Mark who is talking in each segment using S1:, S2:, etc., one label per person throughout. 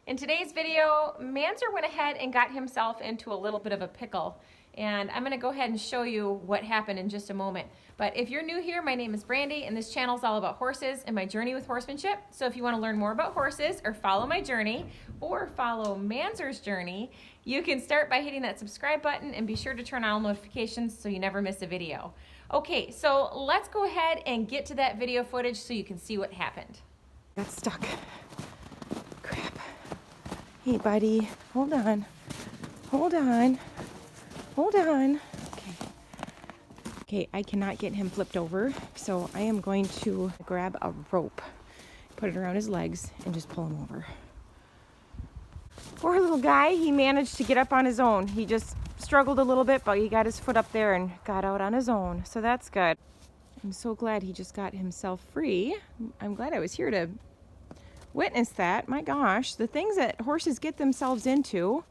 S1: In today's video, Manzer went ahead and got himself into a little bit of a pickle. And I'm gonna go ahead and show you what happened in just a moment. But if you're new here, my name is Brandy and this channel is all about horses and my journey with horsemanship. So if you wanna learn more about horses or follow my journey or follow Manzer's journey, you can start by hitting that subscribe button and be sure to turn on all notifications so you never miss a video. Okay, so let's go ahead and get to that video footage so you can see what happened.
S2: Got stuck. Crap. Hey, buddy. Hold on. Hold on. Hold on. Okay. Okay, I cannot get him flipped over, so I am going to grab a rope, put it around his legs, and just pull him over. Poor little guy, he managed to get up on his own. He just struggled a little bit, but he got his foot up there and got out on his own, so that's good. I'm so glad he just got himself free. I'm glad I was here to witness that. My gosh, the things that horses get themselves into.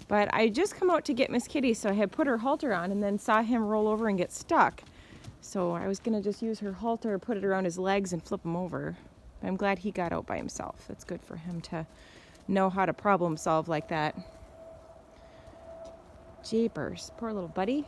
S2: But I just come out to get Miss Kitty, so I had put her halter on and then saw him roll over and get stuck. So I was gonna just use her halter, put it around his legs and flip him over. I'm glad he got out by himself. It's good for him to know how to problem solve like that. Jeepers, poor little buddy.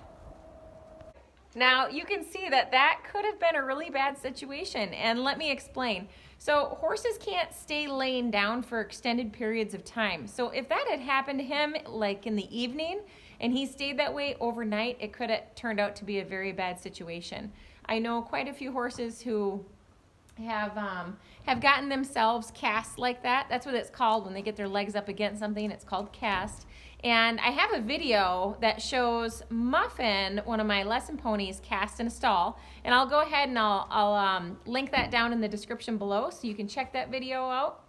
S1: Now you can see that that could have been a really bad situation, and let me explain. So horses can't stay laying down for extended periods of time. So if that had happened to him like in the evening and he stayed that way overnight, it could have turned out to be a very bad situation. I know quite a few horses who have gotten themselves cast like that. That's what it's called when they get their legs up against something. It's called cast. And I have a video that shows Muffin, one of my lesson ponies, cast in a stall. And I'll go ahead and I'll link that down in the description below so you can check that video out.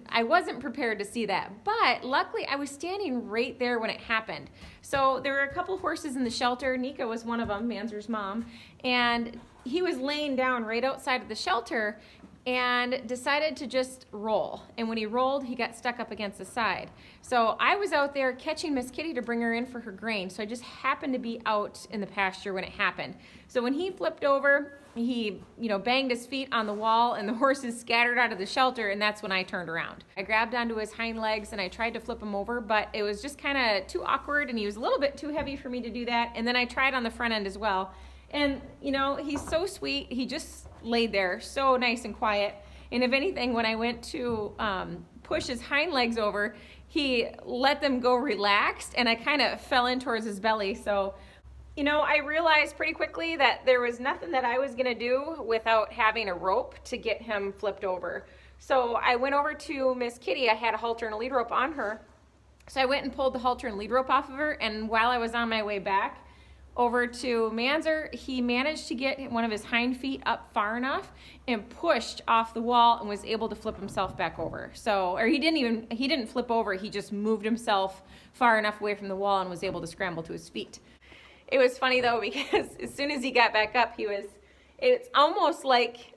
S1: I wasn't prepared to see that, but luckily I was standing right there when it happened. So there were a couple horses in the shelter. Nika was one of them, Manzer's mom, and he was laying down right outside of the shelter and decided to just roll. And when he rolled, he got stuck up against the side. So I was out there catching Miss Kitty to bring her in for her grain. So I just happened to be out in the pasture when it happened. So when he flipped over, he, banged his feet on the wall and the horses scattered out of the shelter, and that's when I turned around. I grabbed onto his hind legs and I tried to flip him over, but it was just kind of too awkward and he was a little bit too heavy for me to do that. And then I tried on the front end as well. And, he's so sweet. He just laid there so nice and quiet. And if anything, when I went to push his hind legs over, he let them go relaxed and I kind of fell in towards his belly. So, I realized pretty quickly that there was nothing that I was going to do without having a rope to get him flipped over. So I went over to Miss Kitty. I had a halter and a lead rope on her. So I went and pulled the halter and lead rope off of her. And while I was on my way back over to Manzer, he managed to get one of his hind feet up far enough and pushed off the wall and was able to flip himself back over. Or he didn't flip over, he just moved himself far enough away from the wall and was able to scramble to his feet. It was funny though, because as soon as he got back up, it's almost like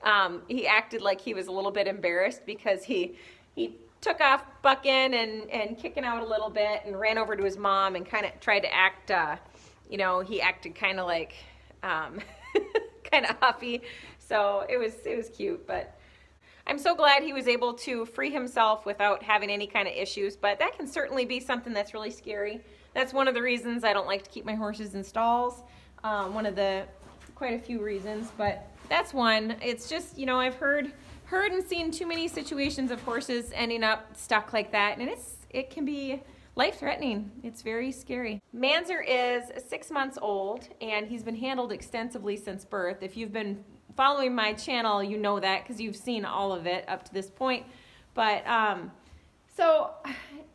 S1: he acted like he was a little bit embarrassed, because he took off bucking and kicking out a little bit and ran over to his mom and kind of tried to act, he acted kind of like, kind of huffy. So it was cute, but I'm so glad he was able to free himself without having any kind of issues, but that can certainly be something that's really scary. That's one of the reasons I don't like to keep my horses in stalls. One of the quite a few reasons, but that's one. It's just, I've heard and seen too many situations of horses ending up stuck like that, and it can be life-threatening. It's very scary. Manzer is 6 months old, and he's been handled extensively since birth. If you've been following my channel, you know that because you've seen all of it up to this point. But so,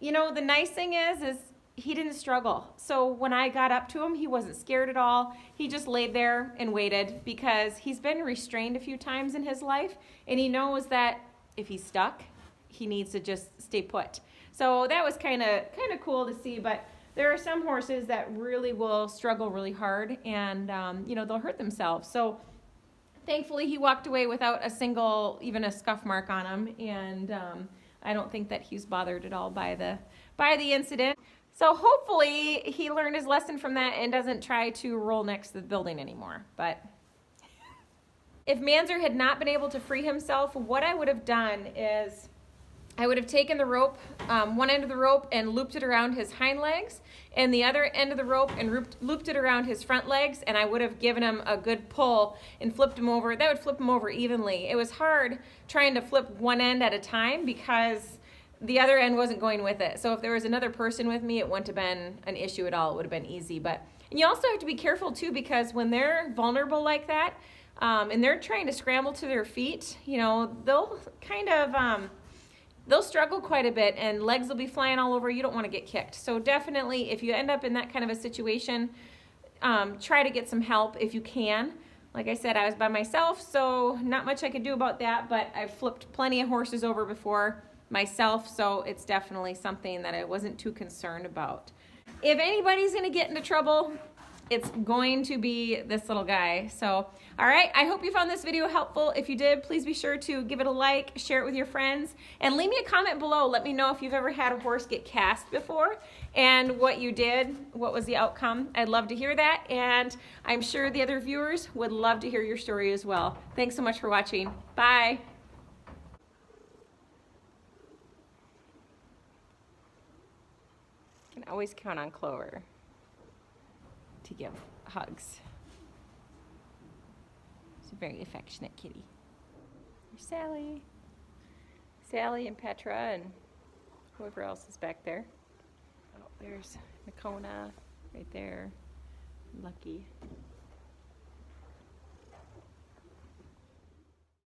S1: the nice thing is he didn't struggle. So when I got up to him, he wasn't scared at all. He just laid there and waited, because he's been restrained a few times in his life, and he knows that if he's stuck, he needs to just stay put. So that was kind of cool to see, but there are some horses that really will struggle really hard, and they'll hurt themselves. So thankfully he walked away without even a scuff mark on him, and I don't think that he's bothered at all by the incident. So hopefully he learned his lesson from that and doesn't try to roll next to the building anymore. But if Manzer had not been able to free himself, what I would have done is I would have taken the rope, one end of the rope, and looped it around his hind legs, and the other end of the rope and looped it around his front legs, and I would have given him a good pull and flipped him over. That would flip him over evenly. It was hard trying to flip one end at a time because the other end wasn't going with it. So if there was another person with me, it wouldn't have been an issue at all. It would have been easy. And you also have to be careful too, because when they're vulnerable like that, and they're trying to scramble to their feet, you know, they'll kind of, they'll struggle quite a bit, and legs will be flying all over. You don't want to get kicked. So definitely, if you end up in that kind of a situation, try to get some help if you can. Like I said, I was by myself, so not much I could do about that, but I've flipped plenty of horses over before myself, so it's definitely something that I wasn't too concerned about. If anybody's going to get into trouble, it's going to be this little guy. So, all right, I hope you found this video helpful. If you did, please be sure to give it a like, share it with your friends, and leave me a comment below. Let me know if you've ever had a horse get cast before and what you did, what was the outcome. I'd love to hear that, and I'm sure the other viewers would love to hear your story as well. Thanks so much for watching. Bye. You can always count on Clover to give hugs. She's a very affectionate kitty. There's Sally. Sally and Petra and whoever else is back there. Oh, there's Nakona right there. Lucky.